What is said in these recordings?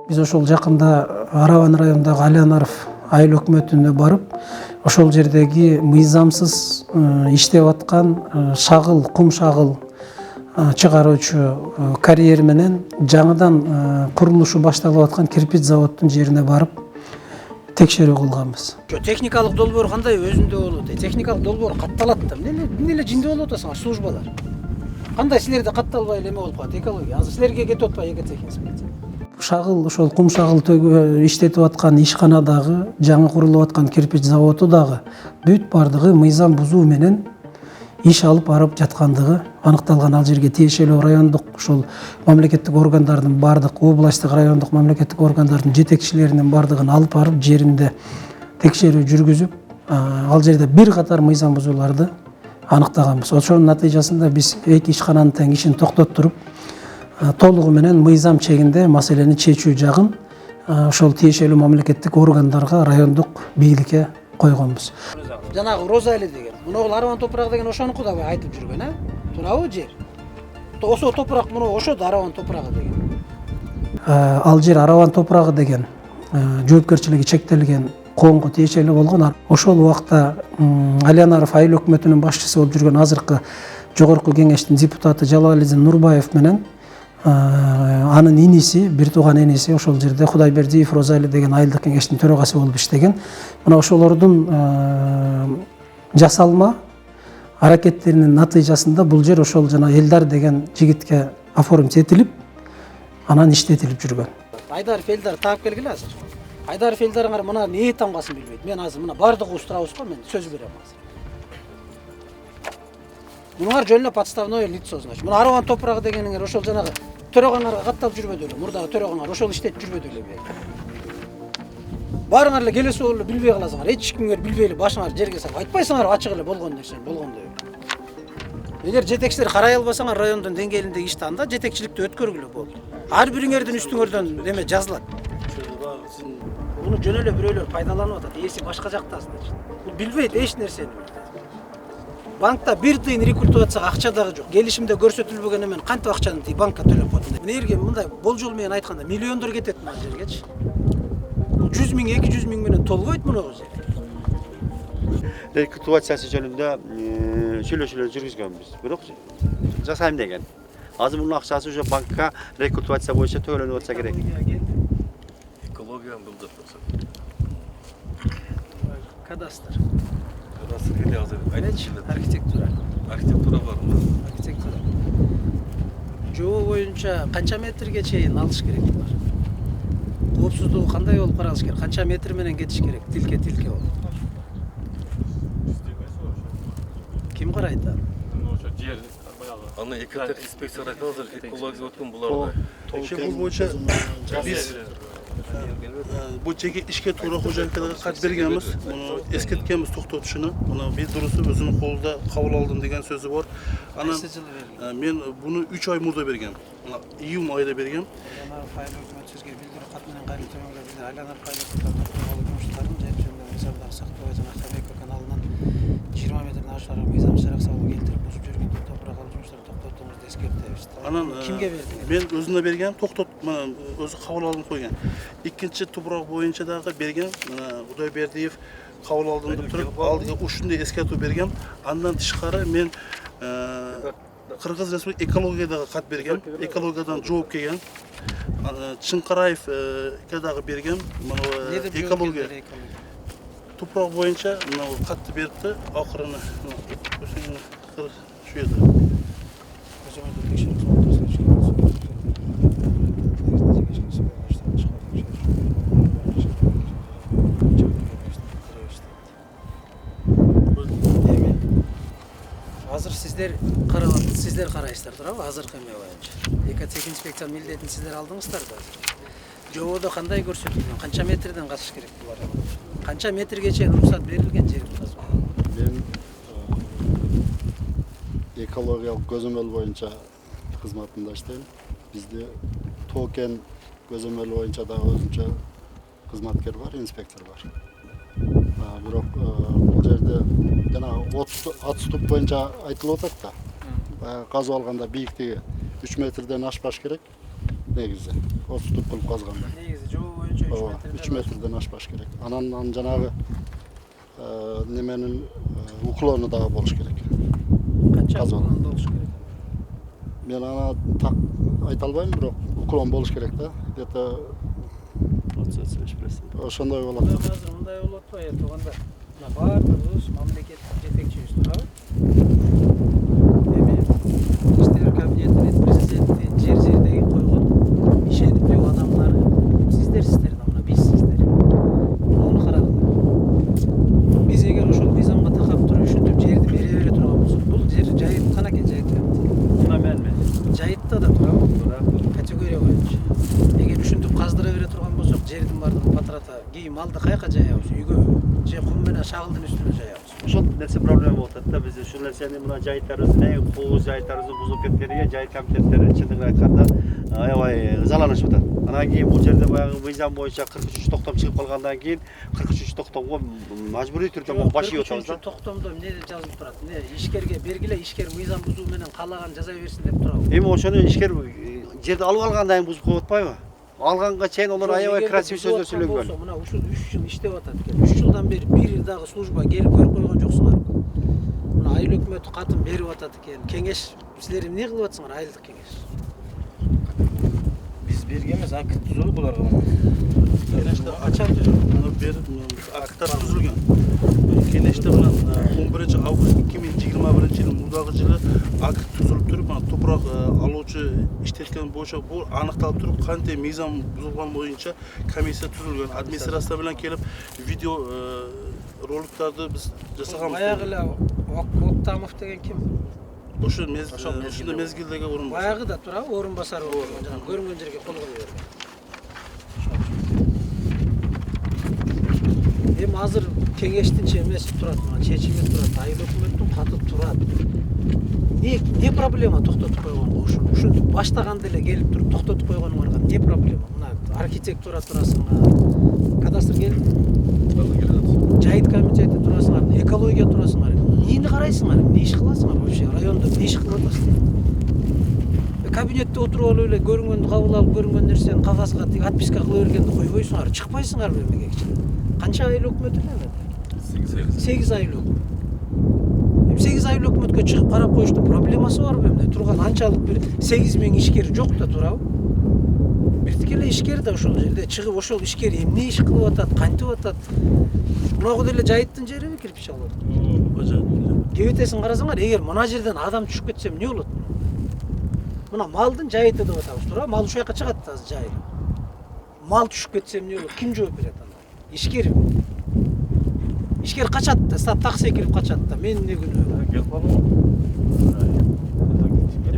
Биз ошол жакында Араван районундагы Алянаров айыл өкмөтүнө барып, ошол жердеги мыйзамсыз иштеп аткан шагыл, кум шагыл чыгаруучу карьер менен жаңыдан курулушу башталып аткан кирпич заводдун жерине барып текшерүү кылганбыз. Техникалык долбоор кандай өзүндө болот? Техникалык долбоор катталат да. Эмне эле жинде болуп атасыңар службалар? Кандай силерде катталбай эле эме болуп калат экология? Азыр силерге кетип атпайбы экотехинспекция? Шагыл ошол кум шагыл иштетип аткан ишканадагы, жаңы курулуп аткан кирпич заводу дагы бүт бардыгы мыйзам бузуу менен иш алып барып жаткандыгы аныкталган. Ал жерге тиешелүү райондук ошол мамлекеттик органдардын бардык, областтык райондук мамлекеттик органдардын жетекчилеринин бардыгын алып барып жеринде текшерүү жүргүзүп, ал жерде бир катар мыйзам бузууларды аныктаганбыз. Ошонун натыйжасында биз эки ишкананын тең ишин токтоттуруп, толугу менен мыйзам чегинде маселени чечүү жагын ошол тиешелүү мамлекеттик органдарга, райондук бийликке койгонбуз. Жанагы Роза эле деген, муногул Араван топурагы деген ошонуку да айтып жүргөн, туурабы жер? Ошо топурак муну ошо да Араван топурагы деген. Ал жер Араван топурагы деген жоопкерчилиги чектелген коомго тиешелүү болгон. Ошол убакта Алянаров айыл өкмөтүнүн башчысы болуп жүргөн азыркы жогорку кеңештин депутаты Жалалидин Нурбаев менен анын иниси, бир тууган иниси ошол жерде Кудайбердиев Розали деген айылдык кеңештин төрагасы болуп иштеген. Мына ошолордун жасалма аракеттеринин натыйжасында бул жер ошол жана Элдар деген жигитке оформить этилип, анан иштетилип жүргөн. Айдаров Элдар таап келгиле азыр. Айдаров Элдарыңар мына эмне тамгасын билбейт. Мен азыр мына бардыгыбыз турабыз го, мен сөз берем азыр. Мунуңар жөнүнө подставное лицо, значит. Мына Араван топурагы дегениңер ошол жанагы төрөгаңарга катталып жүрбөдү эле. Мурдагы төрөгаңар ошол иштетип жүрбөдү эле. Баарыңар эле келесі жолу билбей каласыңар. Эч кимге билбей эле башыңар жерге салып айтпайсыңар ачык эле болгон нерсени, болгондой. Эгер жетекчилер карай албасаңар райондун деңгээлиндеги ишти анда жетекчиликти өткөргүлө болду. Ар бириңердин үстүңөрдөн эме жазылат. Буну жөн эле бирөөлөр пайдаланып атат. Эси башка жакта, значит. Бул билбейт эч нерсени. Банкта бир тыйын рекультивацияга акча дагы жок. Келишимде көрсөтүлбөгөн эмен кантип акчаны банкка төлөп коет. Энерге мындай болжол менен айтканда миллиондор кетет мына жергечи. Бул 100 миң, 200 миң менен толбойт мунугу жер. Рекультивациясы жөнүндө сүйлөшүүлөр жүргүзгөнбүз. Бирок жасайм деген. Азыр мунун акчасы уже банкка рекультивация боюнча төлөнүп атса керек. Экологияны билдип атса. Кадастр. Кадастр азыр Архитектура. Архитектура бармы? Архитектура. Жоо боюнча канча метрге чейин алыш керек булар? Коопсуздугу кандай болуп каралыш керек? Канча метр менен кетиш керек? Тилке болуп. Ким карайт аны? Ошо жер баягы. Аны инспекция айтты, экология өткөн буларда. Бул боюнча биз бул жеке ишке туура кожоюнкаларга кат бергенбиз. Муну эскерткенбиз токтотушуну. Муну бир дурусу өзүнүн колунда кабыл алдым деген сөзү бар. Анан мен буну 3 ай мурда бергем. Июнь айында бергем. Жана файл өкмөтсүзгө билдирүү кат менен кайрылып төмөнгө айланар кайлап жумуштарын жер жөнүндө мыйзамдарды сактоо жана Камека каналынан 20 метрден ашык мыйзам шарак салуу келтирип бузуп жүргөн топурак алуу жумуштарын токтотууңузду эскертебиз. Анан кимге бердиңер? Мен өзүнө бергем, өзү кабыл алдым койгон. Экинчи топурак боюнча дагы бергем. Кудайбердиев кабыл алдым деп туруп, алдыга ушундай эскертүү бергем. Андан тышкары мен Кыргыз Республика экологияга кат бергем. Экологиядан жооп келген. Чыңкараевке дагы бергем. Экология топурак боюнча катты берипти. Акырына шу жерде. Азыр сиздер карайсыздар, туурабы? Азыркы эме боюнча. Экотехинспекциянын милдетин сиздер алдыңыздар да азыр. Жоодо кандай көрсөтүлгөн? Канча метрден качыш керек булар? Канча метрге чейин уруксат берилген жер булар? Мен экологиялык көзөмөл боюнча кызматында иштейм. Бизде Токен көзөмөл боюнча дагы өзүнчө кызматкер бар, инспектор бар. Бирок бул жерде жана ат ступ боюнча айтылып атат да. Казып алганда бийиктиги 3 метрден ашпаш керек негизи. От ступ кылып казганда. Негизи Канча 3 Ооба, метрден? 3 метрден ашпаш керек. Анан жанагы неменин уклону дагы болуш керек. Канча Газон. уклон болуш керек? Мен ана так айта албайм, бирок уклон болуш керек да. Где-то 35%. ошондой болот. Азыр мындай болот го, туугандар. Мына баардыгыбыз мамлекеттик жетекчибиз туурабы? Эми иштер кабинетинин президенти жер-жердеги койгон ишенимдүү адамдары сиздерсиздер да, мына бизсиздер. Муну карагыла. Биз эгер ошол мыйзамга такап туруп ушинтип жерди бере бере турган болсок, бул жер жайыт канакей жайыт. Жайытта да турабы? Категория боюнча. Эгер ушинтип каздыра бере турган болсок, жердин баардыгын патрата кийим малды каяка жаябыз? Үйгө же кум менен шагылдын үстүнө жаябыз? Ошол нерсе проблема болуп атат да. Биз ушул нерсени мына жайыттарыбыздын куу жайыттарыбызды бузуп кеткениге жайыт комитеттери чындыгын айтканда аябай ызаланышып атат. Анан кийин бул жерде баягы мыйзам боюнча 43 токтом чыгып калгандан кийин 43 токтомго мажбурий түрдө баш ийип атабыз да. Токтомдо эмне жазылып турат? Эмне ишкерге бергиле, ишкер мыйзам бузуу менен каалаган жаза берсин деп турабы? Эми ошону ишкер жерди алып алгандан кийин бузуп коюп атпайбы? Алганга чейин олар аябай красив сөздөр сүйлөнгөн. Мына ушул 3 жыл иштеп атат экен. 3 жылдан бери бир дагы служба келип көрүп койгон жоксуңар. Мына айыл өкмөтү катын берип атат экен. Кеңеш силер эмне кылып атсыңар, айылдык кеңеш? Биз бергенбиз, акт түзүү буларга. Кенеште ачам берип акттар түзүлгөн. Кенеште мына 11 август 2021 жылы мурдагы жылы акт түзүлүп туруп, мына топурак алуучу иштеткен боюнча бул аныкталып туруп, кантип мыйзам бузулган боюнча комиссия түзүлгөн. Администрация менен келип видео роликтарды биз жасаганбыз. Баягы эле Октамов деген ким? Ошо ушундай мезгилдеги орун. Баягы да турабы, орун басары болгон, жана көрүнгөн жерге кол кое берген. Эми азыр кеңештин эмеси турат, мына чечими турат, айыл өкмөттүн каты турат. Не проблема токтотуп койгонго ушуну? Ушинтип баштаганда эле келип туруп токтотуп койгонуңарга не проблема? Мына архитектура турасыңар, кадастр келди. Жайыт комитети турасыңар, экология турасыңар. Эмнени карайсыңар? Эмне иш кыласыңар вообще? Райондо эмне иш кылып атасыңар? Кабинетте отуруп алып эле көрүнгөндү кабыл алып, көрүнгөн нерсени кагазга тиги отписка кыла бергенди койбойсуңар, чыкпайсыңарбы эмеге кичине? Канча айыл өкмөтү эле? 8 айыл өкмөт. 8 айыл өкмөткө чыгып карап коюштун проблемасы барбы эмне? Турган анчалык бир 8000 ишкер жок да турабы? Биртике эле ишкер да ошол жерде чыгып ошол ишкер эмне иш кылып атат, кантип атат? Мынагу деле жайыттын жериби кирпич алып атат? Кебетесин карасаңар, эгер мына жерден адам түшүп кетсе эмне болот? Мына малдын жайыты деп атабыз туурабы? Мал ушул жака чыгат да азыр жайы. Мал түшүп кетсе эмне болот? Ким жооп берет анда? Ишкер. Ишкер качат да, так секирип качат да. Мен эмне күнөө?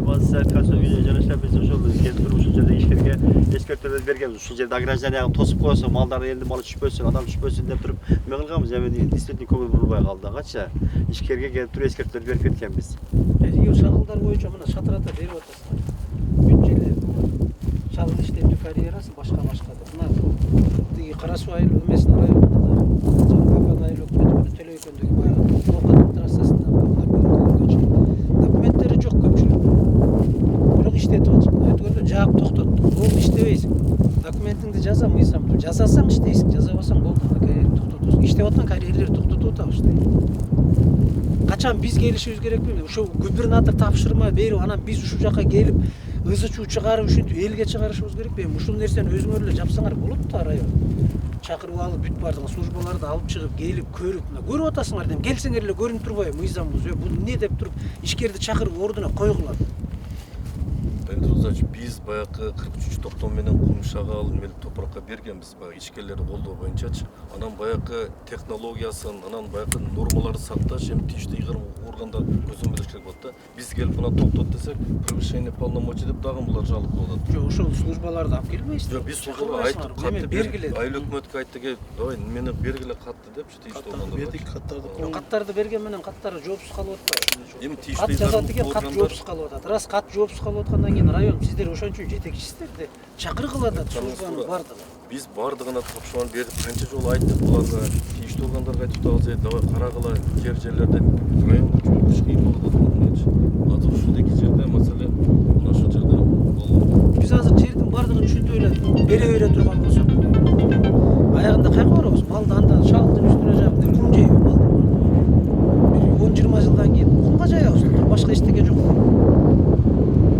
Базы айткан сөзгө жараша биз ошол келтирип ушул жерде ишкерге эскерттөрдү бергенбиз. Ушул жерде ограждениягы тосуп койсун, малдар элдин малы түшпөсүн, адам түшпөсүн деп туруп эме кылганбыз. Эми действительно көңүл бурулбай калды дагычы. Ишкерге келип туруп эскерттөр берип кеткенбиз. Шагылдар боюнча мына шатырата берип атасыңар. Бүт жерде шагыл иштемдүү карьерасы башка деп. Мына тиги Кара Суу айыл эмесин районунда да Папан айыл өкмөтү менен Төлөйкөндөгү баягы Тоокат трассасында мына бүгүнкү күнгө документтери жок көпчүлүк. Бирок иштетип атышат. Өткөндө жаап токтоттук. Болду иштебейсиң. Документиңди жаза, мыйзамды жасасаң иштейсиң, жасабасаң болду. Анда карьерди токтотосуң. Иштеп аткан карьерлерди токтотуп атабыз дейт. Качан биз келишибиз керек белем? Ошо губернатор тапшырма берип, анан биз ушул жака келип ызычуу чыгарып ушинтип элге чыгарышыбыз керек белем? Ушул нерсени өзүңөр эле жапсаңар болот да район. Чакырып алып бүт баардык службаларды алып чыгып, келип көрүп, мына көрүп атасыңар дейм. Келсеңер эле көрүнүп турбайбы мыйзам бузуу? Бул эмне деп туруп ишкерди чакырып ордуна койгула. Биз баягы 43 токтом менен Кумшагал мел топуракка бергенбиз, баягы ишкерлерди колдоо боюнчачы. Анан баягы технологиясын, анан баягы нормаларды сакташ, эми тийиштүү ыйгарым органдар көзөмөлдөш керек болот да. Биз келип мына токтот десек, превышение полномочий деп дагы булар жалык болот. Жок, ошол службаларды алып келбейсиз. Жок, биз службага айттык, катты бергиле. Айыл өкмөткө айттык, давай мени бергиле катты депчи, тийиштүү органдар. Бердик каттарды. Каттарды берген менен каттары жоопсуз калып атпайбы? Эми Кат тийиштүү жазат экен, кат жоопсуз калып атат. Раз кат жоопсуз калып аткандан кийин район сиздер ошон үчүн жетекчисиздер да. Чакыргыла да службанын бардыгы. Биз бардыгына тапшырма берип, канча жолу айттык буларга, тийиштүү органдарга айтып атабыз, давай карагыла, жер жерлерде райондо жүрүш кыйын болуп атат. Азыр ушундагы жерде маселе мына ошол жерде болгон. Биз азыр жердин бардыгын ушинтип эле бере турган болсок, аягында кайка барабыз? Малды анда шалдын үстүнө жаап кум жейби малды. Bir 10-20 жылдан кийин кумга жаябыз. Башка эчтеке жок.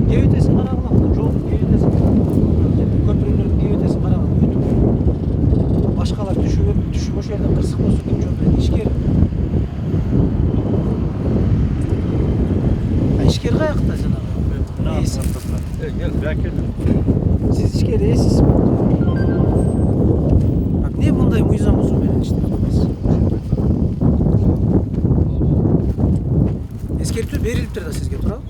Кебетесин карагыла жол, кебетесин. Көпүрөлөрдүн кебетесин карагыла өтүп. Башкалар түшүп ошол жерде кырсык болсо ким жооп берет? Ишкер. Ишкер каякта жанагы? Gel belki Siz ишкер эсиз. Эмне мындай мыйзам бузуу менен иштеп жатасыз? Эскертүү берилиптир да сизге, туурабы?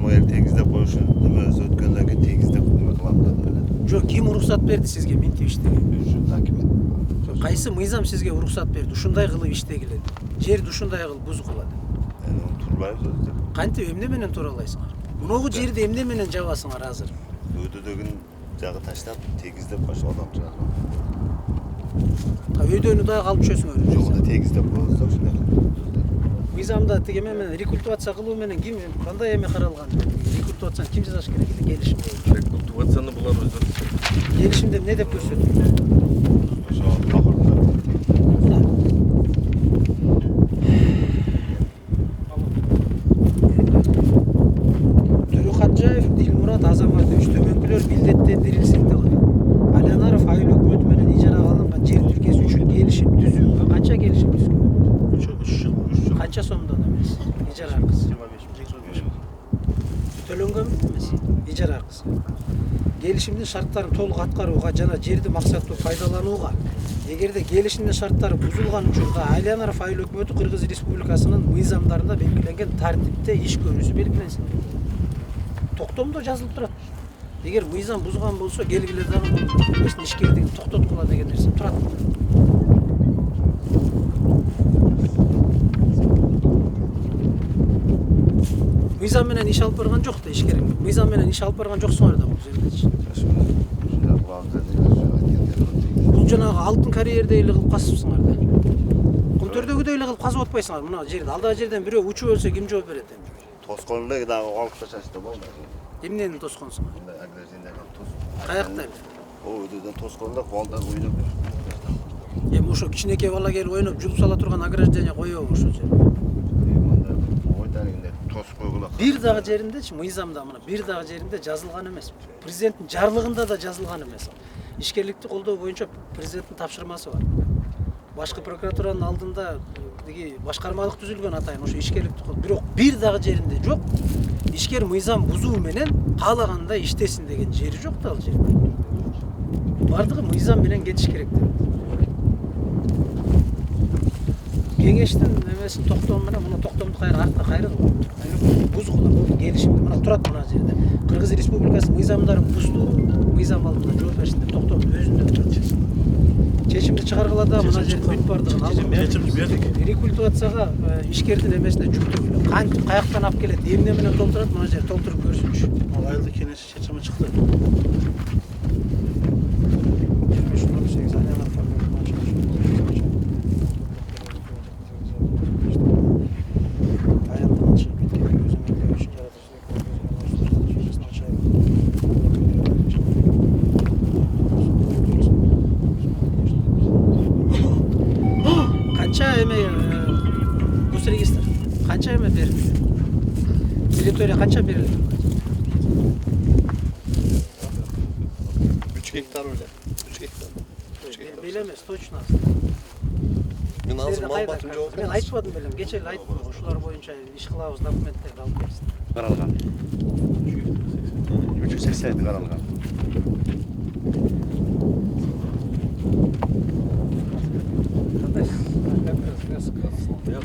Моер тегиздеп коюшу неме өткөндөн кийин тегиздеп неме кылам деди. Жок, ким уруксат берди сизге минтип иштеге? Хакимет. Кайсы мыйзам сизге уруксат берди? Ушундай кылып иштегиле. Жерди ушундай кылып бузгула деп. Эми турбайбыз өзү. Кантип эмне менен туралайсыңар? Муногу жерди эмне менен жабасыңар азыр? Өйдөдөгүн жагы таштап тегиздеп коюшу адам жагы. Өйдөнү дагы алып чөсүңөр. Жолду тегиздеп коебуз да ушундай кылып. Мыйзамда тиги эме менен рекультивация кылуу менен ким кандай эме каралган? Рекультивацияны ким жасаш керек эле? Келишим. Рекультивацияны булар өздөрү Келишимде эмне деп көрсөтүлгөн? Ошо акырында Мына. Төрөкатжаев Дилмурат Азаматович төмөнкүлөр милдеттендирилсин деп атат. Алянаров айыл өкмөтү менен ижарага алынган жер тилкеси үчүн келишим түзүүгө канча келишим түзгөн? 3 жыл. Канча сомдон эмес? Ижара акысы. 25 Төлөнгөнбү эмес? Ижара акысы. Келишимдин шарттарын толук аткарууга жана жерди максаттуу пайдаланууга эгерде келишимдин шарттары бузулган учурда Алянаров айыл өкмөтү Кыргыз Республикасынын мыйзамдарында белгиленген тартипте иш көрүүсү белгиленсин. Токтомдо жазылып турат. Эгер мыйзам бузган болсо келгиле дагы мынун ишкердигин токтоткула деген нерсе турат. Мыйзам менен иш алып барган жок да ишкер. Мыйзам менен иш алып барган жоксуңар да бул жердечи. ушундай кылабыз деди. Бул жанагы алтын карьердей эле кылып касыпсыңар да. Кумтөрдөгүдөй эле кылып казып атпайсыңар мына жерди. Алдагы жерден бирөө учуп өлсө ким жооп берет эми? Тоскоон эле дагы алып ташашты болду. Эмнени тосконсуңар? Мындай агресивден тос. Каякта эми? О өйдөдөн тоскоонда балдар ойноп. Эми ошо кичинекей бала келип ойноп жулуп сала турган ограждение коебу ошол жерге. Мындай ойдагындай тос койгула. Бир дагы жериндечи мыйзамда мына бир дагы жеринде жазылган эмес. Президенттин жарлыгында да жазылган эмес. Ишкерликти колдоо боюнча президенттин тапшырмасы бар. Башкы прокуратуранын алдында тиги башкармалык түзүлгөн атайын ошо ишкерликти бирок бир дагы жеринде жок. Ишкер мыйзам бузуу менен каалагандай иштесин деген жери жок да ал жерде. Бардыгы мыйзам менен кетиш керек деп. Кеңештин эмесин токтом менен мына токтомду кайра бузгула болду келишимди мына турат мына жерде. Кыргыз Республикасы мыйзамдарын бузду, мыйзам алдында жооп беришин деп токтом өзүндө турат. Чечимди чыгаргыла да мына жерде бүт бардыгын алып бердик. Рекультивацияга ишкердин эмесине жүктөгүлө. Кантип каяктан алып келет, эмне менен толтурат мына жерде толтуруп көрсүнчү. Айылды кенеш чечими чыкты. Канча эме госрегистр канча эме берилди? Территория канча берилди? 3 гектар öyle. 3 гектар. 3 гектар. Белемес, точно. Мен азыр маалыматым жок. Мен айтпадым белем, кече эле айттым. Ушулар боюнча иш кылабыз, документтерди алып берсин. karalgan. 380 karalgan.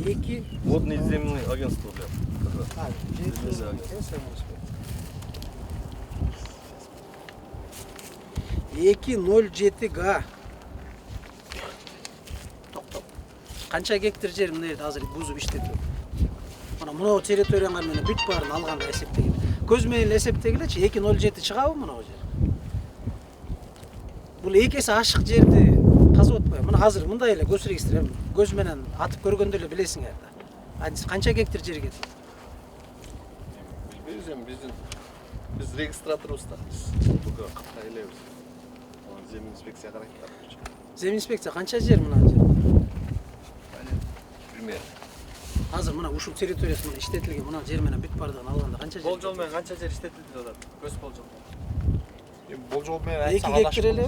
Эки Водный земельный агентство, бля. Эки 07 га. Токтоп. Канча гектар жер мына жерде азыр бузуп иштетип. Мына мына территорияңар менен бүт баарын алганда эсептегиле. Көз менен эсептегилечи 207 чыгабы мына жер. Бул экеси ашык жерди казып атпайбы? Мына азыр мындай эле көз регистр көз менен атып көргөндө эле билесиңер да. Канча гектар жер кетти? Biz registratörüz da. Buga Kıtay elebіз. Zemin inspeksiya karayıp Земин инспекция канча жер мына жер? Билбейм. Азыр мына ушул территориясы мына иштетилген мына жер менен бүт бардыгын алганда канча жер? Болжол менен канча жер иштетилди атат? Көз болжол. Болжол менен 2 гектар эле?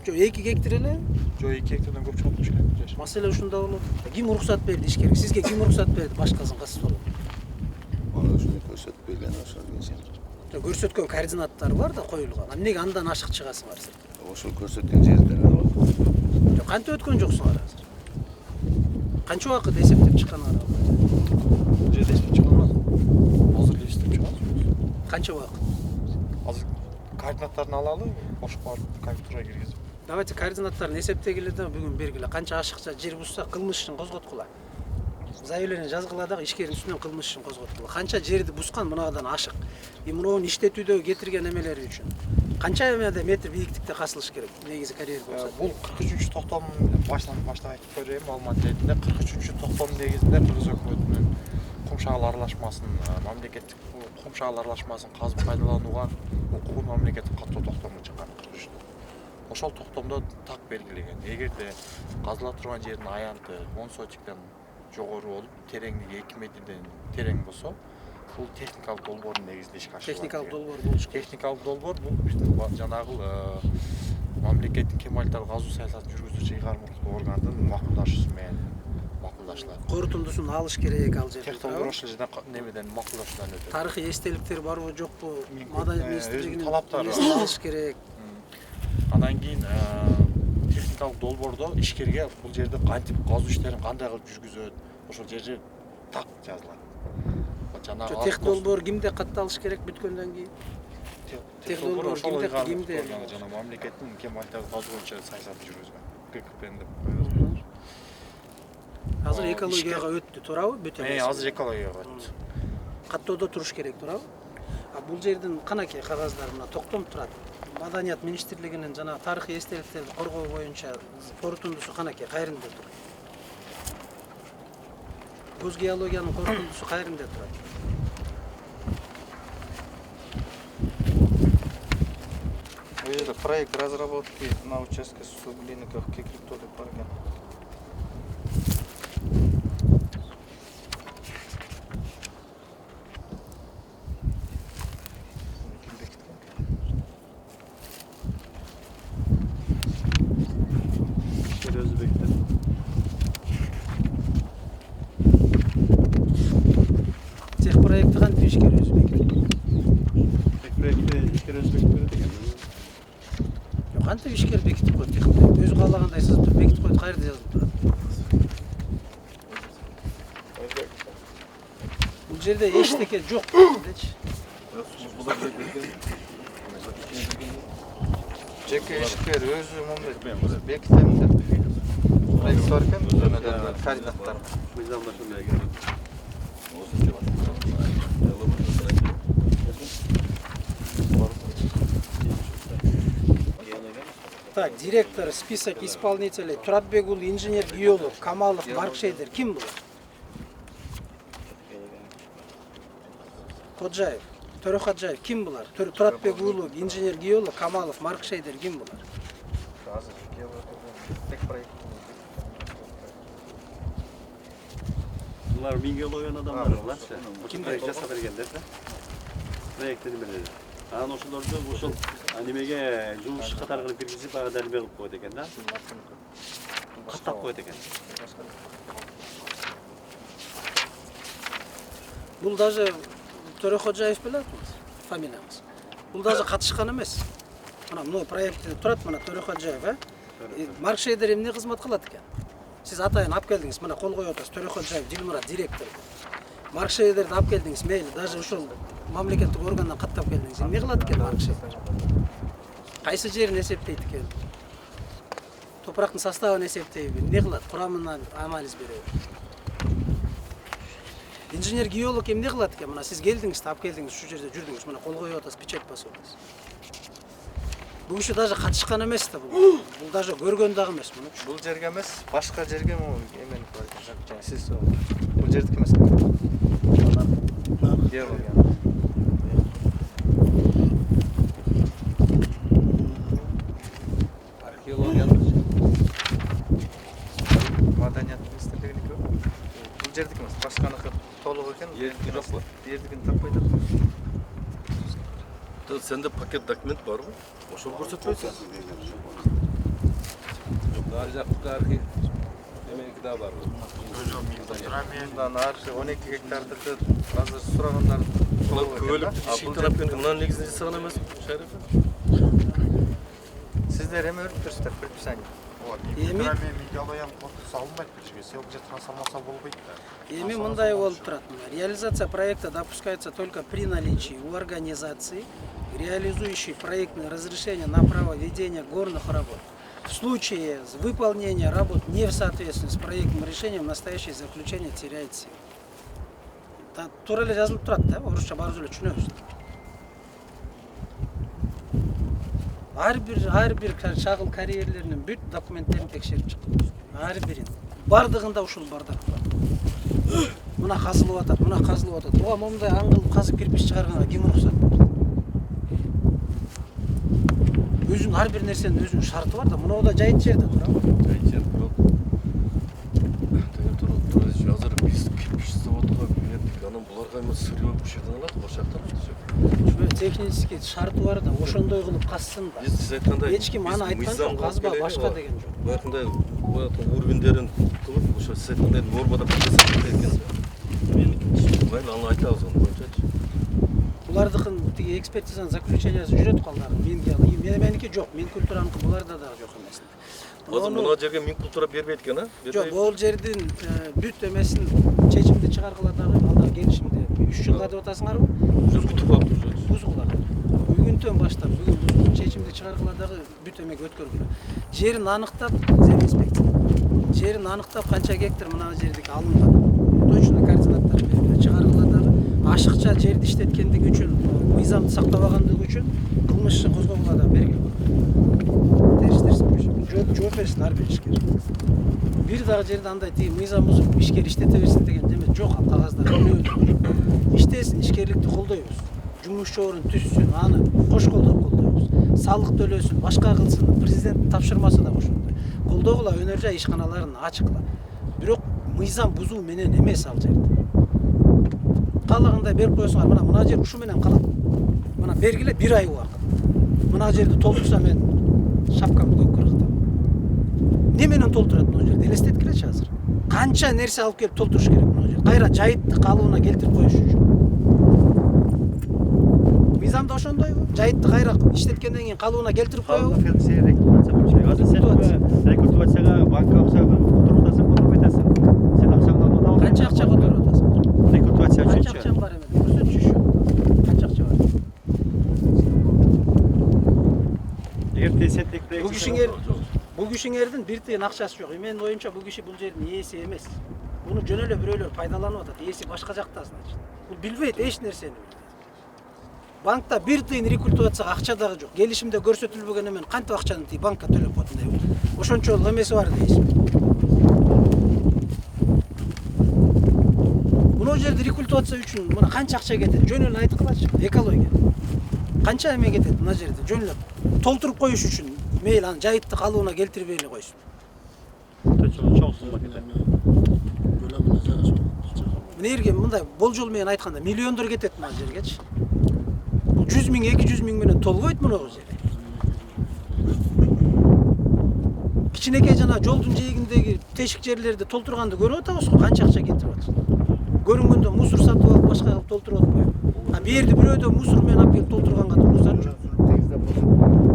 Жок, 2 гектар эле? Жок, 2 гектардан көп чыгат болчу. Маселе ушунда болот. Ким уруксат берди ишкерге? Сизге ким уруксат берди башкасын касып болот? Bana şunu gösterip belgen aşağı geçen. Жок, көрсөткөн координаттары бар да коюлган. Эмнеге андан ашык чыгасыңар силер? Oşul gösterdiğin yerden al. Жок, кантип өткөн жоксуңар азыр? Канча убакыт эсептеп чыкканыңар? Бул жерде иштеп чыгылмады. Азыр эле иштеп чыгабыз. Канча убакыт? Азыр координаттарын алалы, кошуп барып компьютерге киргизип. Давайте координаттарын эсептегиле да бүгүн бергиле. Канча ашыкча жер бузса кылмыш ишин козготкула. Заявление жазгыла да ишкердин үстүнөн кылмыш ишин козготкула. Канча жерди бускан мынагыдан ашык. Муну иштетүүдө кетирген эмелери үчүн. Канча эмеде метр бийиктикте касылыш керек? Негизи карьер болсо. Бул 43 токтом баштап айтып берейин, маалымат ретинде 43 токтом негизинде Кыргыз өкмөтүнүн кум шагыл аралашмасын, мамлекеттик кум шагыл аралашмасын казып пайдаланууга укугун мамлекеттик каттоо токтому чыккан 43. Ошол токтомдо так белгилеген. Эгерде казыла турган жердин аянты 10 сотиктен жогору болуп, тереңдиги 2 метрден терең болсо, бул техникалык долбоордун негизинде ишке ашырылат. Техникалык долбоор болуш керек. Техникалык долбоор бул биздин жанагы мамлекеттик кемалдар казуу саясатын жүргүзүүчү ыйгарымдуу органдын макулдашуусу менен макулдашылат. Корутундусун алыш керек ал жерде. Техногорошл жана немеден макулдашуудан өтөт. Тарыхый эстеликтер барбы жокпу? Маданият министрлигинин талаптары несин алыш керек. Андан кийин техникалык долбоордо ишкерге бул жерде кантип казуу иштерин кандай кылып жүргүзөт, ошол жер так жазылат. Жанагы Тех долбоор кимде катталыш керек бүткөндөн кийин? Тех долбоор кимде? Жана мамлекеттин кемалдарды казуу боюнча саясатын жүргүзгөн. ККП деп коебуз. Азыр экологияга өттү, туурабы? Бүт эмес. Азыр экологияга өттү. Каттоодо туруш керек, туурабы? А бул жердин канакей кагаздар мына токтом турат. Маданият министрлигинин жана тарыхый эстеликтерди коргоо боюнча корутундусу канакей кайрында турат. Көз геологиянын корутундусу кайрында турат. Это проект разработки на участке суглинников Кекрито деп бар экен. Тех проекти кантип ишкер өзбек? Проектте ишкер өзбек берет экен. Жок, кантип ишкер бекитип коет тех проект? Өзү каалагандай сызып туруп бекитип коет, кайерде жазылып турат? Бул жерде эчтеке жок дечи. Жеке ишкер өзү мындай бекитем деп проект бар экен, координаттар. Мыйзамда ошондой экен. Так, директор, список исполнителей: Туратбекул, инженер, геолог, Камалов, Маркшейдер. Ким булар? Ходжаев, Төрөходжаев. Ким булар? Туратбекул, инженер, геолог, Камалов, Маркшейдер. Ким булар? Булар геологиянын адамдары буларчы. Кимдер жасап бергендер да? Проекттин эмелери. Анан ошолорду ушул немеге жууш катар кылып киргизип ага далбе кылып коет экен да. Каттап коет экен. Бул даже Төрөходжаев белет фамилияңыз. Бул даже катышкан эмес. Мына мына проектте турат, мына Төрөходжаев, Маркшейдер эмне кызмат кылат экен? Сиз атайын алып келдиңиз, мына кол коюп атасыз. Төрөходжаев Дилмурат директор. Маркшейдерди алып келдиңиз, мейли, даже ушул мамлекеттик органдан каттап келдиңиз. Эмне кылат экен Маркшейдер? Кайсы жерин эсептейт экен? Топурактын составын эсептейби? Эмне кылат? Курамына анализ береби? Инженер геолог эмне кылат экен? Мына сиз келдиңиз, алып келдиңиз, ушу жерде жүрдүңүз, мына кол коюп атасыз, печать басып атасыз. Бул киши даже катышкан эмес да бул. Бул даже көргөн дагы эмес муну. Бул жерге эмес, башка жерге эмен бар экен. Сиз бул жердики эмес. Геология. Археология. Жердики жок го. Жердикini таппай жатат. Сенде пакет документ барбы? Ошол көрсөтпөйсүң. Жок, ар жактыкы архив эменики да бар. Мындан арчы 12 гектардыкы азыр сурагандар Булар көбөлүк шыйтырап мына негизинде жасаган эмес, Шариф. сиздер эме өрүптүрсүздөр предписание. Вот. Эми? Микалоян корпус алынбайт бизге. СЛЖ трансформация болбойт да. Эми мындай болуп турат. Реализация проекта допускается только при наличии у организации, реализующей проектное разрешение на право ведения горных работ. В случае выполнения работ не в соответствии с проектным решением, настоящее заключение теряет силу. Туура эле жазылып турат да, орусча баарыбыз эле түшүнөбүз. Ар бир чагыл карьерлеринин бүт документтерин текшерип чыктык. Ар бирин. Бардыгында ушул бардак. Мына казылып атат, мына казылып атат. Буга момундай аңгылып казып кирпич чыгарганга ким уруксат берди? Өзүнүн ар бир нерсенин өзүнүн шарты бар да, мына да жайыт жерде турабы? Жайыт жер бирок. Азыр биз кирпич заводуна бердик. Анан буларга эме сырье бушерден алат, ошактан алат. Технический шарты бар да, ошондой кылып казсын да. Сиз айткандай Эч ким аны айткан жок, казба башка деген жок. Баягындай уровендерин кылып, ошо сиз айткандай нормада жасап кеткен. Мен аны айтабыз аны боюнчачы. Булардыкын тиги экспертизанын заключениясы жүрөт калдары. Меники жок, мен культураныкы буларда да жок эмес. Азыр мына жерге мин культура бербейт экен, а? Жок, бул жердин бүт эмесин чечимди чыгаргыла дагы, алда келишимди 3 жылга деп атасыңарбы? Уже бүтүп калыптыр уже. Бузгулар. Бүгүнтөн баштап бүгүн чечимди чыгаргыла дагы бүт эмеге өткөргүлө. Жерин аныктап, зем инспекция. Жерин аныктап канча гектар мына жердики алынган. Точно координаттар берилип чыгаргыла дагы ашыкча жерди иштеткендиги үчүн, мыйзамды сактабагандыгы үчүн кылмыш иши козгогула да белгилүү. Жооп берсин ар бир ишкер. Бир дагы жерде андай тиги мыйзам бузуп ишкер иштете берсин деген деме жок, ал кагазда иштесин, ишкерликти колдойбуз. Жумушчу орун түзсүн, аны кош колдойбуз. Салык төлөсүн, башка кылсын, президенттин тапшырмасы да ошондой. Колдогула өнөр жай ишканаларын ачыкла. Бирок мыйзам бузуу менен эмес ал жерде. Каалагандай берип коесуңар, мына жер ушу менен калат. Мына бергиле 1 ай убакыт. Мына жерди толтурса мен шапкамды көккө ыргытам. Не менен толтурат мына жерде? Элестеткилечи азыр. Канча нерсе алып келип толтуруш керек мына жерде? Кайра жайытты калыбына келтирип коюш үчүн. Мыйзамда ошондойбу? Жайытты кайра иштеткенден кийин калыбына келтирип коебу? Азыр сен рекультивацияга банкка окшогон которуп атасың, которуп айтасың. Сен акчаңды алып Канча акча которуп атасың? Рекультивация Канча үчүнчү. акчам бар эме? Көрсөтчү. Канча акча бар? Эгер сеттик Бул кишиңердин бир тыйын акчасы жок. Менин оюмча бул киши бул жердин ээси эмес. Буну жөн эле бирөөлөр пайдаланып атат. Ээси башка жакта, значит. Бул билбейт эч нерсени. Банкта бир тыйын рекультивацияга акча дагы жок. Келишимде көрсөтүлбөгөн эмени кантип акчаны тиги банкка төлөп коет? Ошончолук эмеси бар дейсиз. Мына жерде рекультивация үчүн мына канча акча кетет? Жөн эле айткылачы. Экология. Канча эме кетет мына жерде? Жөн эле толтуруп коюш үчүн мейли аны жайытты калыбына келтирбей эле койсун. Мынерге мындай болжол менен айтканда миллиондор кетет мына жергечи. Бул 100 миң, 200 миң менен толбойт мына жер. Кичинекей жана жолдун жээгиндеги тешик жерлерди толтурганды көрүп атабызбы? Канча акча кетирип атат? Көрүнгөндө мусор сатып алып башка кылып толтуруп атпайбы? А бу жерде бирөөдө мусор менен алып келип толтурганга уруксат жок.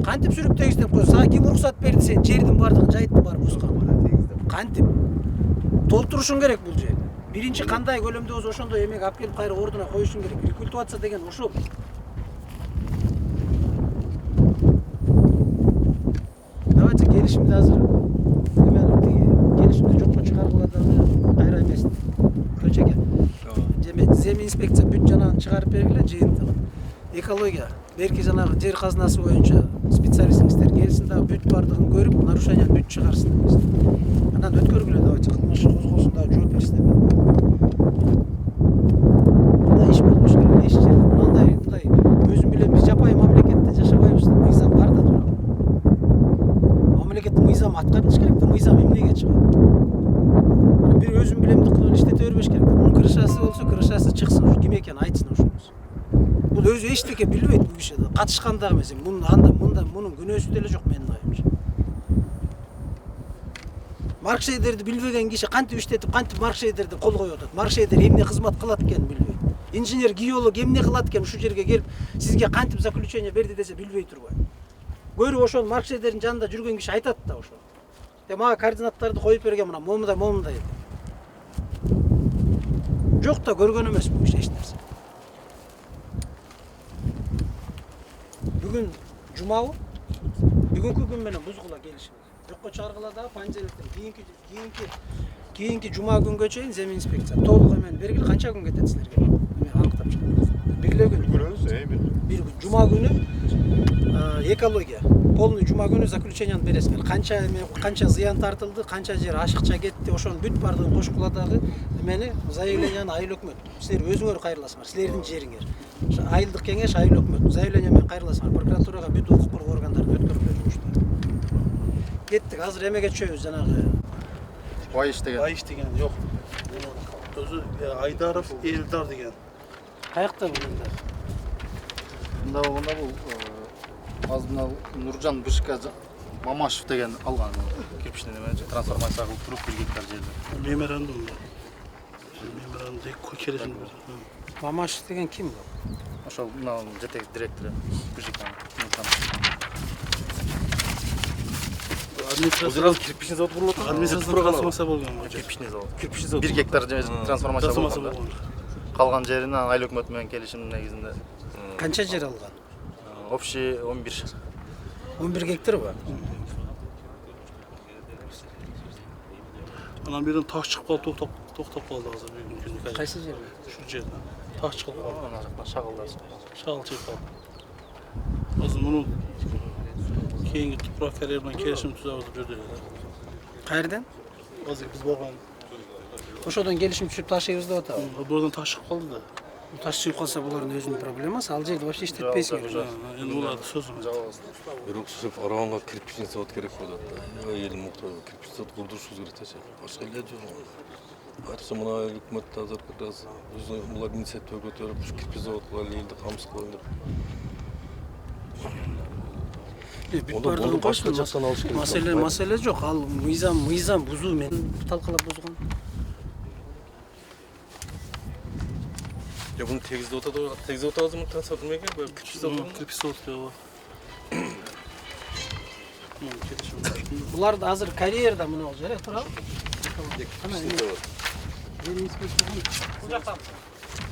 Кантип сүрүп тегиздеп коесуң? Сага ким уруксат берди сен жердин бардыгын, жайыттын баарын бузганга? Кантип? Толтурушуң керек бул жерди. Биринчи кандай көлөмдө болсо ошондой эмеге алып келип кайра ордуна коюшуң керек. Рекультивация деген ушул. Давайте келишимди азыр эмени тиги келишимди жокко чыгаргыла дагы кайра эмес. Көчөкө. Зем инспекция бүт жанагын чыгарып бергиле жыйынтыгын. Экология берки жанагы жер казынасы боюнча специалистиңиздер келсин дагы бүт бардыгын көрүп, нарушение бүт чыгарсын эмес. Анан өткөргүлө давайте кылмыш козголсун дагы жооп берсин эми. Мындай иш болбош керек, эч жерде мындай өзүм билем биз жапайы мамлекетте жашабайбыз. Мыйзам бар да турат. Мамлекеттин мыйзамы аткарылыш керек да, мыйзам эмнеге чыгат? Бир өзүм билемдик кылып иштете бербеш керек. Мунун крышасы болсо крышасы чыксын, ушу ким экенин айтсын ошоңуз. Бул өзү эчтеке билбейт бул киши. Катышкан дагы эмес. Мунун анда мында мунун күнөөсү деле жок менин оюмча. Маркшейдерди билбеген киши кантип иштетип, кантип маркшейдерди кол коюп атат. Маркшейдер эмне кызмат кылат экенин билбейт. Инженер, геолог эмне кылат экен ушул жерге келип сизге кантип заключение берди десе билбей турбайбы. Көрүп ошол маркшейдердин жанында жүргөн киши айтат да ошо. Мага координаттарды коюп берген мына момундай деп. Жок да көргөн эмес бул киши эч нерсе. Бүгүн жумабы? Бүгүнкү күн менен бузгула келишим. Жокко чыгаргыла дагы понедельниктен кийинки жума күнгө чейин земин инспекция толук эмен бергиле канча күн кетет силерге? Мен аныктап чыгам. Бир күн. Бир күн. Жума күнү экология. Полный жума күнү заключениени бересиңер. Канча зыян тартылды, канча жер ашыкча кетти, ошонун бүт бардыгын кошкула дагы эмени заявленияны айыл өкмөт. Силер өзүңөр кайрыласыңар, силердин жериңер. Айылдык кеңеш, айыл өкмөт заявление менен кайрыласыңар. Прокуратурага бүт укук коргоо органдарын өткөрүлөт жумуштар. Кеттик, азыр эмеге түшөбүз жанагы. Байыш деген жок. Өзү Айдаров Элдар деген. Каякта бул? Мында болгондо бул азыр мына Нуржан БШК Мамашев деген алган кирпичный неме трансформация кылып туруп 1 гектар жерди. Меморандум келишим берди. Мамашев деген ким бул? Ошол мына жетек директору БШК. Администрация кирпичный завод курулуп атат. администрация трансформация болгон. Кирпичный завод. Кирпичный завод. 1 гектар трансформация Трансформация болгон. болгон. Калган жерин айыл өкмөтү менен келишим негизинде Канча жер алган? общий 11. 11 гектарбы? Анан бирден таш чыгып калып токтоп калды азыр бүгүнкү күндө. Кайсы жер? Ушул жерде. Таш чыгып калды. Ана жакта шагылда. Шагыл чыгып калды. Азыр муну кийинки тупрак карьер менен келишим түзөбүз деп жүрдүк. Каерден? Азыр биз болгон Ошодон келишим түшүп ташыйбыз деп атабы. бурдан таш чыгып калды да. Таш чыгып калса булардын өзүнүн проблемасы. Ал жерди вообще иштетпейсиңер. Эми буларды сөзүм. Бирок шеф Араванга кирпичный завод керек болот. Эл муктай кирпичный завод курдурушубуз керек да. Башка эле жок. Айрыкча мына өкмөт азыр как раз булар инициатива көтөрүп ушу кирпич завод кылалы элди камсыз кылалы деп. Бүт бардыгын койсун. Маселе жок. Ал мыйзам бузуу менен талкалап бузган. Я bunu tegizde otadı mı transfer etmeye böyle küçük zavod. Кирпич завод деп. Буларды азыр карьерда мына ол жере турабы?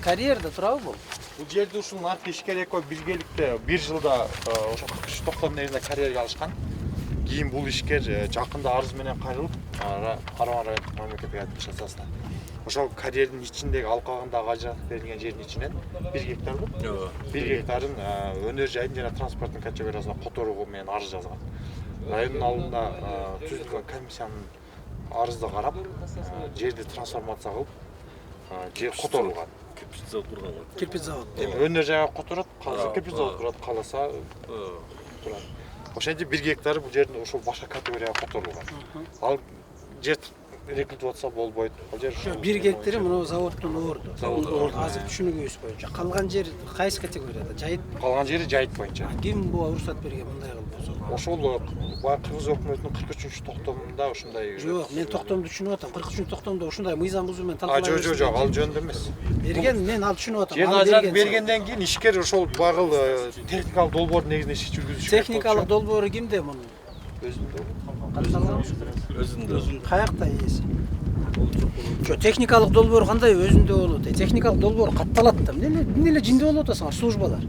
Карьерда турабы бул? Бул жерде ушунун аркы ишкерек коюп биргеликте 1 жылда ошо 43-90 негизинде карьерге алышкан. Кийин бул ишкер жакында арыз менен кайрылып, Араван райондук мамлекеттик администрация жасасына. Ошол карьердин ичиндеги алкагындагы ажыратып берилген жердин ичинен 1 гектарбы? 1 гектарын өнөр жайдын жана транспорттун категориясына которуу менен арыз жазган. Райондун алдында түзүлгөн комиссиянын арызды карап, жерди трансформация кылып, жер которулган. Kırpич zavod kurgan. Кирпич завод. Эми өнөр жайга которот, калса кирпич завод курат, каласа турат. Ошентип 1 гектары бул жердин ошол башка категорияга которулган. Ал жер рекультивация болбойт. Ал жер 1 гектары мына заводдун орду. Азыр түшүнүгүбүз боюнча. Калган жер кайсы категорияда? Жайыт. калган жери жайыт боюнча. Ким буга уруксат берген мындай кылып болсо? Ошол баягы Кыргыз өкмөтүнүн 43-токтомунда ушундай. Жок, мен токтомду түшүнүп атам. 43-токтомдо ушундай мыйзам бузуу менен талкалап Жок, ал жөнүндө эмес. Берген, мен ал түшүнүп атам. Жерди ажыратып бергенден кийин ишкер ошол багыл техникалык долбоордун негизинде иш жүргүзүш керек. Техникалык долбоору кимде мунун? Özünde. Каякта ээси? Жо техникалык долбоор кандай өзүндө болот? Техникалык долбоор катталат да. Эмне эле жинде болуп атасыңар службалар?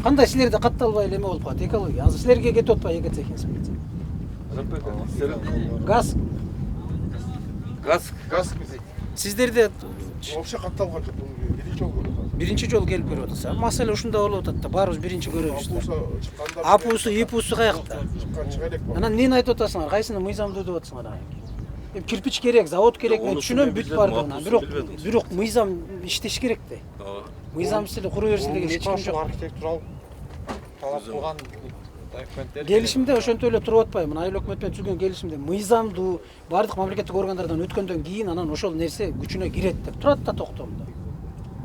Кандай силерде катталбай эле эме болуп калат? Экология. Азыр силерге кетип атпайбы ЭКТ инспекция? Газ. Газ. Сиздерде Вообще катталган жок. Биринчи жолу көрүп биринчи жолу келип көрүп атасыз. Маселе ушунда болуп атат да. Баарыбыз биринчи көрөбүз. Апусу, ипусу каякта? Анан эмнени айтып атасыңар? Кайсыны мыйзамдуу деп атасыңар? Кирпич керек, завод керек, мен түшүнөм бүт бардыгына. Бирок мыйзам иштеш керек да. Мыйзамсыз эле куру берсин деген эч ким жок. Архитектуралык талап кылган документтер Келишимде ошентип эле туруп атпайбы. Мына айыл өкмөт менен түзүлгөн келишимде мыйзамдуу бардык мамлекеттик органдардан өткөндөн кийин анан ошол нерсе күчүнө кирет деп турат да токтомдо.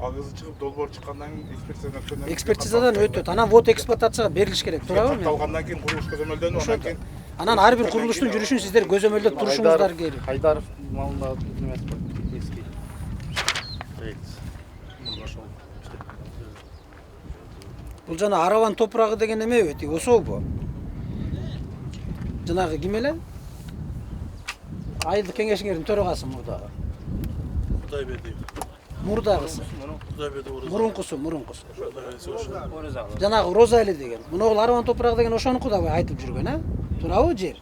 Агызы чыгып долбоор чыккандан кийин экспертизадан өткөндөн Экспертизадан өтөт. Анан вот эксплуатацияга берилиш керек, туурабы? катталгандан кийин курулуш көзөмөлдөнүп андан кийин Анан ар бир курулуштун жүрүшүн сиздер көзөмөлдөп турушуңуздар керек. Хайдаров малында неме эски. Бул жана Араван топурагы деген эмеби? Тиги особу? Жанагы ким эле? Айылдык кеңешиңердин төрагасы мурдагы. Кудайбердиев. Мурдагысы. Кудайбердиев. Мурункусу. Жанагы Роза эле деген. Муногул Араван топурагы деген ошонуку да айтып жүргөн, а? Туурабы жер?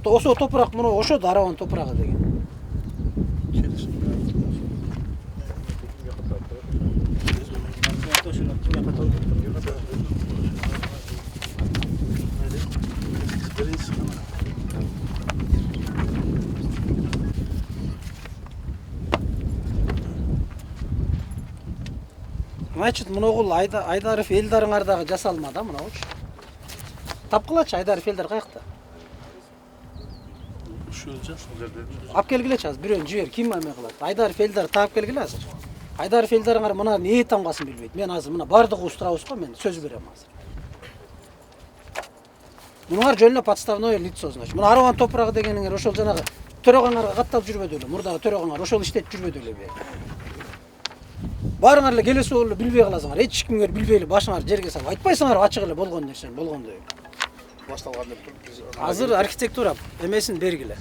Ошо топурак муну ошо да Араван топурагы деген. Значит, муногул Айдаров элдарыңар дагы жасалма да мынабычы. Тапкылачы Айдаров элдар каякта? Ушул жерде. Алып келгилечи азыр бирөөнү жибер, ким эме кылат? Айдаров элдар таап келгиле азыр. Айдаров элдарыңар мына эмне тамгасын билбейт. Мен азыр мына бардыгыбыз турабыз го, мен сөз берем азыр. Мунуңар жөн эле подставное лицо, значит. Мына Араван топурагы дегениңер ошол жанагы төрөгаңарга катталып жүрбөдү эле. Мурдагы төрөгаңар ошол иштетип жүрбөдү эле бери. Барыңар эле келесі жолу билбей каласыңар. Эч кимге билбей эле башыңар жерге салып айтпайсыңар ачык эле болгон нерсени болгондой. башталган деп туруп биз Азыр архитектура эмесин бергиле.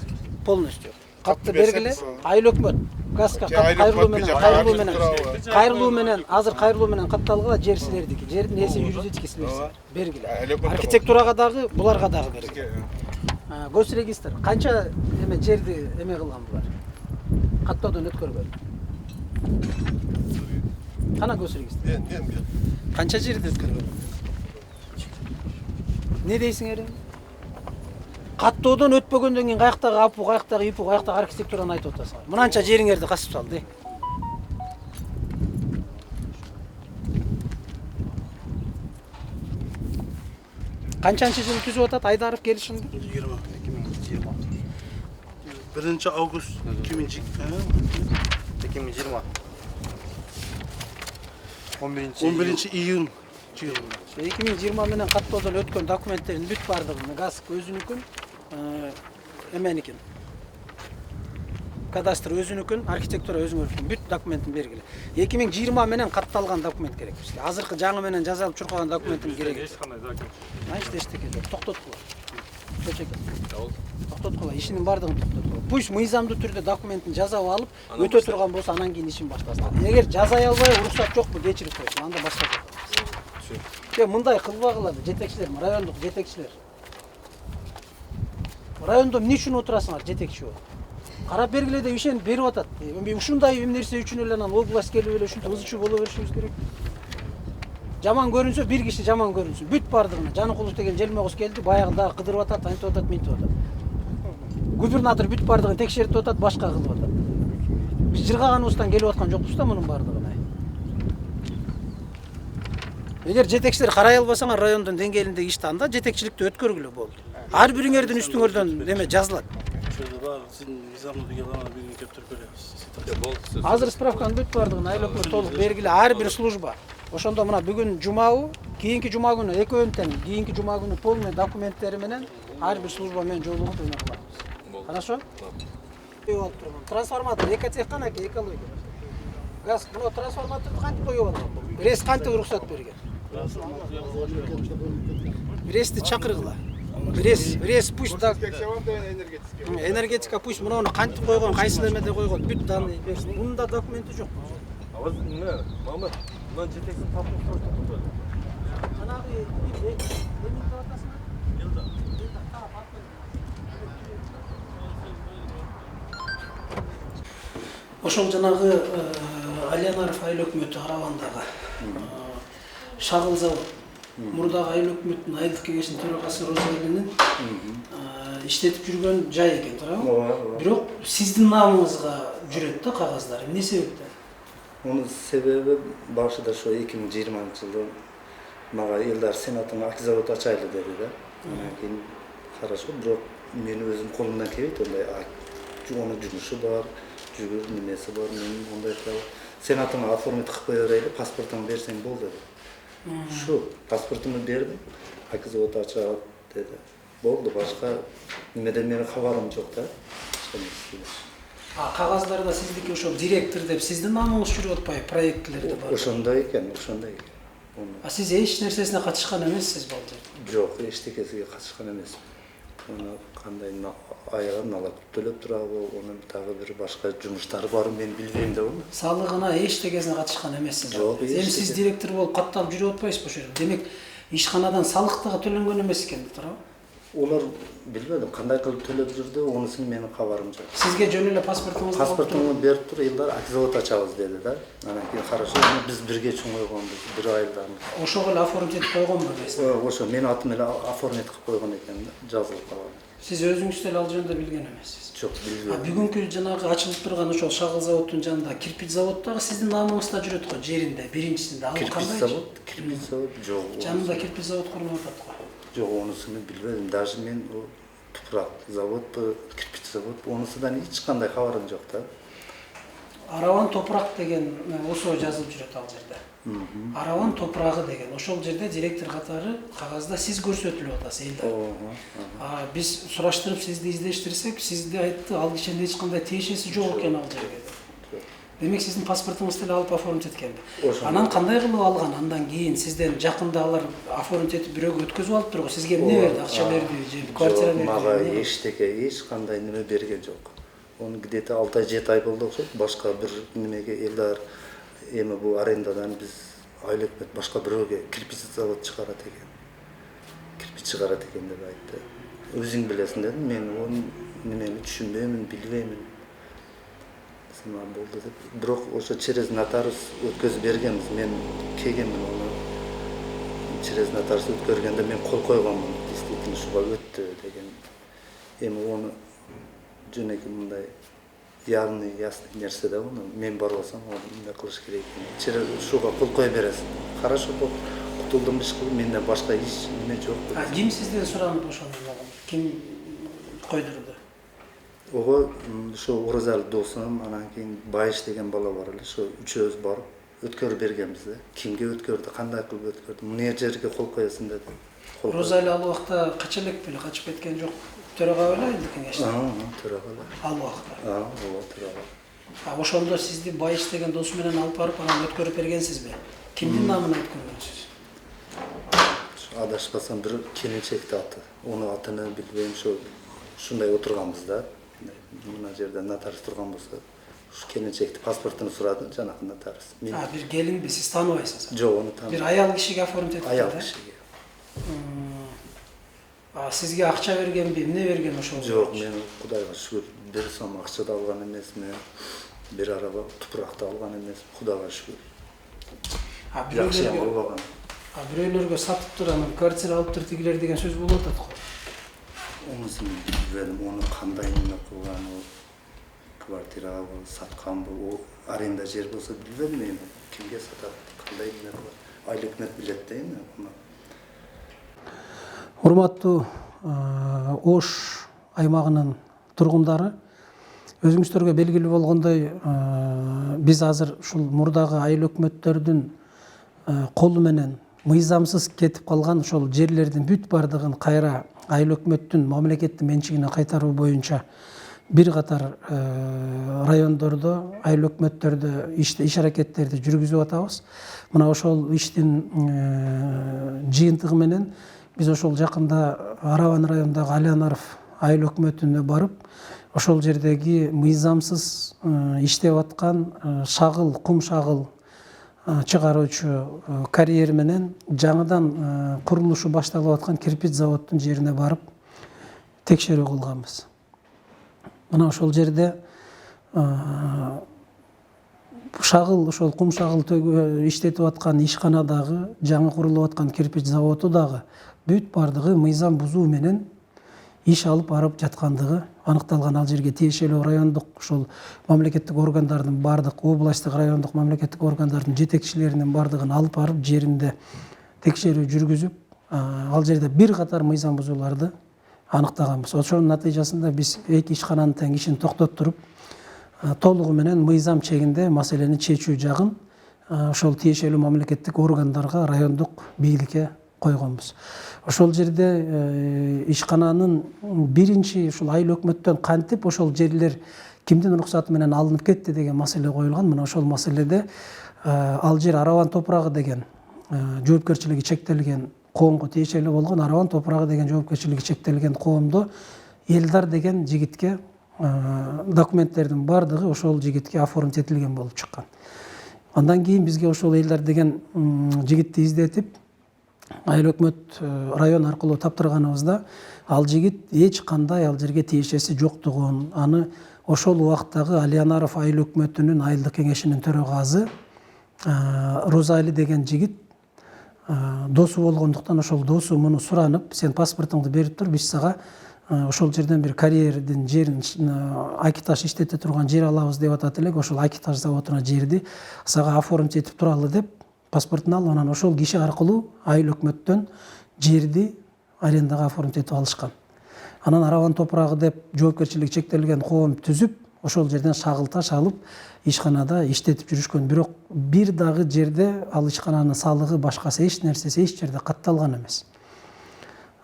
Полностью. Катты бергиле. Айыл өкмөт газга кайрылуу менен азыр кайрылуу менен катталгыла жер силердики. Жердин ээси юридический силерсиз. Бергиле. Архитектурага дагы, буларга дагы бергиле. Госрегистр канча эме жерди эме кылган булар? Каттоодон өткөргөн. Кана госрегистр? Канча жерди өткөргөн? Не дейсиңер? Каттоодон өтпөгөндөн кийин каяктагы апу, каяктагы ипу, каяктагы архитектураны айтып атасыңар. Мынанча жериңерди касып салды. Канчанчы жылы түзүп атат Айдаров келишимди? 2020. 1 август 2020. 11 июнь 2020 менен каттоодон өткөн документтердин бүт бардыгы газ өзүнүкүн, эменикин. Кадастр өзүнүкүн, архитектура өзүңөрдүкүн бүт документин бергиле. 2020 менен катталган документ керек бизге. Азыркы жаңы менен жазылып чуркаган документин керек. Эч кандай документ. Значит, эчтеке жок. Токтоткула. Токтоткула, ишинин бардыгын токтоткула. Пусть мыйзамдуу түрдө документин жасап алып, өтө турган болсо анан кийин ишин баштасын. Эгер жасай албай, уруксат жокпу, кечирип койсун, анда баштап кетебиз. Мындай кылбагыла жетекчилер, райондук жетекчилер. Райондо эмне үчүн отурасыңар жетекчи болуп? Карап бергиле деп ишенип берип атат. Ушундай нерсе үчүн эле анан область келип эле ушинтип ызчуу боло беришибиз керек. Жаман көрүнсө бир киши жаман көрүнсүн. Бүт бардыгына Жаныкулов деген желмегус келди, баягы дагы кыдырып атат, антип атат, мынтип атат. Губернатор бүт бардыгын текшерип атат, башка кылып атат. Биз жыргаганыбыздан келип аткан жокпуз да мунун бардыгына. Эгер жетекчилер карай албасаңар райондун деңгээлиндеги ишти анда жетекчиликти өткөргүлө болду. Ар бириңердин үстүңөрдөн эме жазылат. Азыр справканы бүт бардыгын айыл өкмөт толук бергиле, ар бир служба. Ошондо мына бүгүн жумабы, кийинки жума күнү экөөнүн тең, кийинки жума күнү полный документтери менен ар бир служба менен жолугуп эме кылабыз. Хорошо? Трансформатор экотех кана экология. Газ, мына трансформаторду кантип коюп алган? Рес кантип уруксат берген? Рести чакыргыла. Рес пусть да энергетика пусть муну кантип койгон, кайсы эмеде койгон, бүт данный берсин. Мунун да документи жок. Азыр эмне, Мамат, мына жетексин тапкыр токтотот. Жанагы эмне деп атасыңар? Ошол жанагы Алиянаров айыл өкмөтү Аравандагы шагыл завод мурдагы айыл өкмөттүн айылдык кеңешинин төрагасы Роза элинин иштетип жүргөн жай экен, туурабы? Бирок сиздин намыңызга жүрөт да кагаздар. Эмне себептен? Onun sebebi başında şu 2020 жылы мага Элдар Сенатың ак завод ачайлы деди да. Анан кийин хорошо, бирок мен өзүм колумдан келбейт ондай onun жұмышы бар, жүгір немесі бар, мен ондай Сенатыңа оформить кылып кое берейли, паспортуңду берсең болду деди. Шу, паспортумду бердим, ак завод ачат деди. Болду, башка немеден менин кабарым жок да. Кагаздарда сиздики ошо директор деп сиздин намыңыз жүрүп атпайбы, проектлерде бар. Ошондой экен. Сиз эч нерсесине катышкан эмессиз балдар? Жок, эчтекесиге катышкан эмесмин. Оны кандай айга налог төлөп турабы, онун дагы бир башка жумуштары бар, мен билбейм да оны. Салыгына эчтекесине катышкан эмессиз. Жок, эми сиз директор болуп катталып жүрүп атпайсызбы ошо жерде? Демек ишканадан салык дагы төлөнгөн эмес экен, туурабы? Олар билбедим, кандай кылып төлөп жүрдү, онусун менин кабарым жок. Сизге жөн эле паспортуңузду алып Паспортумду берип туруп, Элдар ак завод ачабыз деди да. Анан кийин хорошо, биз бирге чоңойгонбуз, бир айылдан. Ошого эле оформить этип койгонбу эмес? Ошо менин атым эле оформить кылып койгон экен да, жазылып калган. Сиз өзүңүз деле ал жөнүндө билген эмессиз. Жок, билбейм. Бүгүнкү жанагы ачылып турган ошол шагыл заводдун жанында кирпич завод дагы сиздин намыңызда жүрөт го, жеринде, биринчисинде. Ал кандай? Кирпич завод жок. Жанында кирпич завод курулуп атат го. Жок, онусуну билбедим. Даже мен тупрак завод, кирпич завод, онусудан эч кандай кабарым жок да. Араван топурак деген ошо жазылып жүрөт ал жерде. Араван топурагы деген ошол жерде директор катары кагазда сиз көрсөтүлүп атасыз Элдар. Биз сураштырып сизди издештирсек, сизди айтты, ал кишинин эч кандай тиешеси жок экен ал жерге. Демек сиздин паспортуңузду эле алып оформить эткенди. Анан кандай кылып алган? Андан кийин сизден жакында алар оформить этип бирөөгө өткөзүп алып турго, сизге эмне берди? Акча берди же квартира берди? Мага эч кандай неме берген жок. Onu где-то 6-7 ай болду окшойт. Башка бир немеге Элдар эми бул арендадан биз айлык башка бирөөгө кирпич завод чыгарат экен. Кирпич чыгарат экен деп айтты. Өзүң билесиң дедим. Мен onu немени түшүнбөймүн, билбеймин. Сама болду деп. Бирок ошо через нотариус өткөзүп бергенбиз. Мен келгенмин onu через нотариус өткөргөндө мен кол койгонмун. Действительно ушуга өттү деген. Эми onu жөнөкөй мындай явный ясный нерсе да уну мен барбасам мындай кылыш керек экен. Через ушуга кол кое бересиң. Хорошо болду. Кутулдум ишкыл, менден башка эч неме жок. Ким сизден суранып ошону? Ким койдурду? Ого ошо Оразалы досум, анан кийин Байыш деген бала бар эле, ошо үчөөбүз барып өткөрүп бергенбиз да. Кимге өткөрдү, кандай кылып өткөрдү? Мына жерге кол коесуң деди. Оразалы ал убакта кача элек беле, качып кеткен жок. Төрага беле эле кеңеште. Төрага эле. Ал убакта. Ооба, төрага. Ошондо сизди Байыш деген досу менен алып барып анан өткөрүп бергенсизби? Кимдин намына өткөргөнсүз? Адашпасам бир келинчекти аты. Onu атыны билбейм, ушундай отурганбыз да. Мына жерде нотариус турган болсо, ушу келинчекти паспортун сурады, жанакы нотариус. Бир келинби, сиз тааныбайсыз? Жок, onu тааныбайм. Бир аял кишиге оформить этип, аял кишиге. Сизге акча бергенби, эмне берген ошол? Жок, мен Кудайга шүгүр, бир сом акча да алган эмесмин. Бир араба тупуракты алган эмесмин, Кудайга шүгүр. Жакшы болбогон. Бирөөлөргө сатып туруп анан квартира алып тур тигилер деген сөз болуп атат го. Онусун билбедим, onu кандай неме кылган, квартирабы, сатканбы, аренда жер болсо билбедим мен. Кимге сатат, кандай неме кылат. Айлык нет билет да эми. Урматтуу Ош аймагынын тургундары, өзүңүздөргө белгилүү болгондой, биз азыр ушул мурдагы айыл өкмөттөрдүн колу менен мыйзамсыз кетип калган ошол жерлердин бүт бардыгын кайра айыл өкмөттүн мамлекеттин менчигине кайтаруу боюнча бир катар райондордо, айыл өкмөттөрдө иш аракеттерди жүргүзүп атабыз. Мына ошол иштин жыйынтыгы менен биз ошол жакында Араван районундагы Алянаров айыл өкмөтүнө барып, ошол жердеги мыйзамсыз иштеп аткан кум шагыл чыгаруучу карьер менен жаңыдан курулушу башталып аткан кирпич заводдун жерине барып текшерүү кылганбыз. Мына ошол жерде ошол кум шагыл иштетип аткан ишканадагы, жаңы курулуп аткан кирпич заводу дагы бүт бардыгы мыйзам бузуу менен иш алып барып жаткандыгы аныкталган. Ал жерге тиешелүү райондук ошол мамлекеттик органдардын бардык, областтык райондук мамлекеттик органдардын жетекчилеринин бардыгын алып барып жеринде текшерүү жүргүзүп, ал жерде бир катар мыйзам бузууларды аныктаганбыз. Ошонун натыйжасында биз эки ишкананын тең ишин токтоттуруп, толугу менен мыйзам чегинде маселени чечүү жагын ошол тиешелүү мамлекеттик органдарга, райондук бийликке койгонбуз. Ошол жерде ишкананын биринчи ушул айыл өкмөттөн кантип ошол жерлер кимдин уруксаты менен алынып кетти деген маселе коюлган. Мына ошол маселеде ал жер Араван топурагы деген жоопкерчилиги чектелген коомго тиешелүү болгон, Араван топурагы деген жоопкерчилиги чектелген коомдо Элдар деген жигитке документтердин бардыгы ошол жигитке оформить этилген болуп чыккан. Андан кийин бизге ошол Элдар деген жигитти издетип, айыл өкмөт район аркылуу таптырганыбызда ал жигит эч кандай ал жерге тиешеси жоктугун, аны ошол убактагы Алиянаров айыл өкмөтүнүн айылдык кеңешинин төрагасы Розали деген жигит досу болгондуктан ошол досу муну суранып, сен паспортуңду берип тур, биз сага ошол жерден бир карьердин жерин Акиташ иштете турган жер алабыз деп атат элек, ошол Акиташ заводуна жерди сага оформить этип туралы деп паспортун алып, анан ошол киши аркылуу айыл өкмөттөн жерди арендага оформить этип алышкан. Анан Араван топурагы деп жоопкерчилиги чектелген коом түзүп, ошол жерден шагылташ алып, ишканада иштетип жүрүшкөн. Бирок бир дагы жерде ал ишкананын салыгы, башкасы эч нерсеси эч жерде катталган эмес.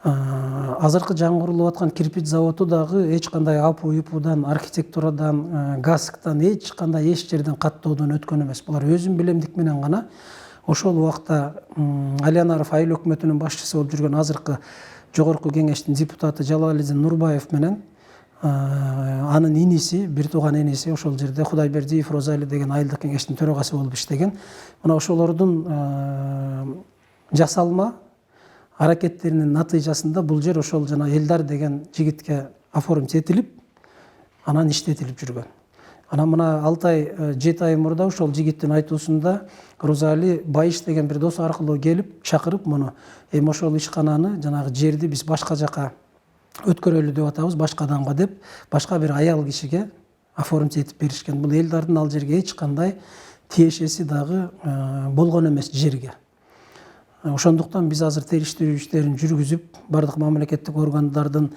Азыркы жаңы курулуп аткан кирпич заводу дагы эч кандай АПУ-ЮПУдан, архитектурадан, ГАСКтан эч кандай эч жерден каттоодон өткөн эмес. Булар өзүн билемдик менен гана ошол убакта Алиянаров айыл өкмөтүнүн башчысы болуп жүргөн азыркы жогорку кеңештин депутаты Жалалидин Нурбаев менен анын иниси, бир тууган иниси ошол жерде Кудайбердиев Розали деген айылдык кеңештин төрагасы болуп иштеген. Мына ошолордун жасалма аракеттеринин натыйжасында бул жер ошол жана Элдар деген жигитке оформить этилип, анан иштетилип жүргөн. Анан мына 6-7 ай мурда ошол жигиттин айтуусунда Розали Байыш деген бир досу аркылуу келип чакырып, муну эми ошол ишкананы жанагы жерди биз башка жака өткөрөлү деп атабыз, башка адамга деп, башка бир аял кишиге оформить этип беришкен. Бул Элдардын ал жерге эч кандай тиешеси дагы болгон эмес жерге. Ошондуктан биз азыр териштирүү иштерин жүргүзүп, бардык мамлекеттик органдардын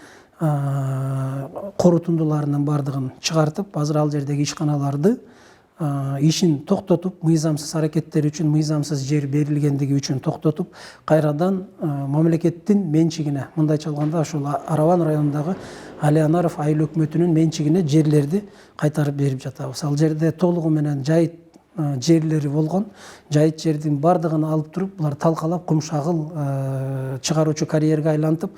корутундуларынын бардыгын чыгартып, азыр ал жердеги ишканаларды ишин токтотуп, мыйзамсыз аракеттер үчүн, мыйзамсыз жер берилгендиги үчүн токтотуп, кайрадан мамлекеттин менчигине, мындайча алганда ошол Араван районундагы Алиянаров айыл өкмөтүнүн менчигине жерлерди кайтарып берип жатабыз. Ал жерде толугу менен жайыт жерлери болгон, жайыт жердин бардыгын алып туруп, булар талкалап кумшагыл чыгаруучу карьерге айлантып,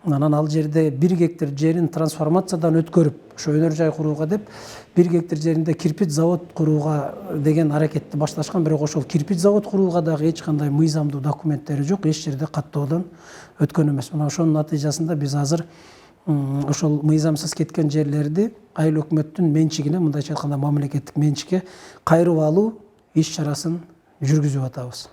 анан ал жерде 1 гектар жерин трансформациядан өткөрүп, ошо өнөр жай курууга деп 1 гектар жеринде кирпич завод курууга деген аракетти башташкан. Бирок ошол кирпич завод курууга дагы эч кандай мыйзамдуу документтери жок, эч жерде каттоодон өткөн эмес. Мына ошонун натыйжасында биз азыр ошол мыйзамсыз кеткен жерлерди айыл өкмөттүн менчигине, мындайча айтканда мамлекеттик менчикке кайрып алуу иш чарасын жүргүзүп атабыз.